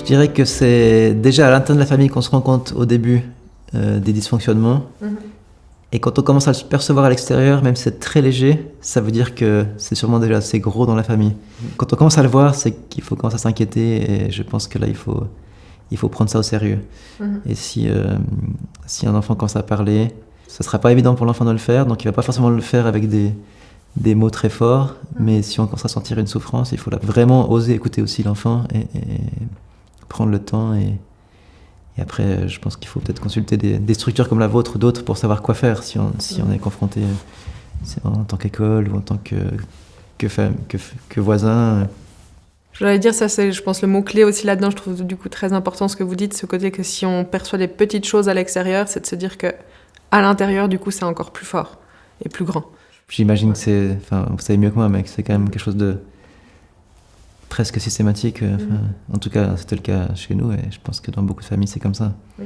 dirais que c'est déjà à l'intérieur de la famille qu'on se rend compte au début des dysfonctionnements. Et quand on commence à le percevoir à l'extérieur, même si c'est très léger, ça veut dire que c'est sûrement déjà assez gros dans la famille. Quand on commence à le voir, c'est qu'il faut commencer à s'inquiéter, et je pense que là, il faut prendre ça au sérieux. Et si un enfant commence à parler, ce ne sera pas évident pour l'enfant de le faire, donc il ne va pas forcément le faire avec des mots très forts, mais si on commence à sentir une souffrance, il faut là vraiment oser écouter aussi l'enfant et prendre le temps. Et après, je pense qu'il faut peut-être consulter des structures comme la vôtre ou d'autres pour savoir quoi faire si on est confronté en tant qu'école ou en tant que voisin. Je voulais dire, ça c'est, je pense, le mot-clé aussi là-dedans. Je trouve du coup très important ce que vous dites, ce côté que si on perçoit des petites choses à l'extérieur, c'est de se dire que à l'intérieur, du coup, c'est encore plus fort et plus grand. J'imagine que vous savez mieux que moi, mais que c'est quand même quelque chose de presque systématique. En tout cas, c'était le cas chez nous, et je pense que dans beaucoup de familles, c'est comme ça. Oui.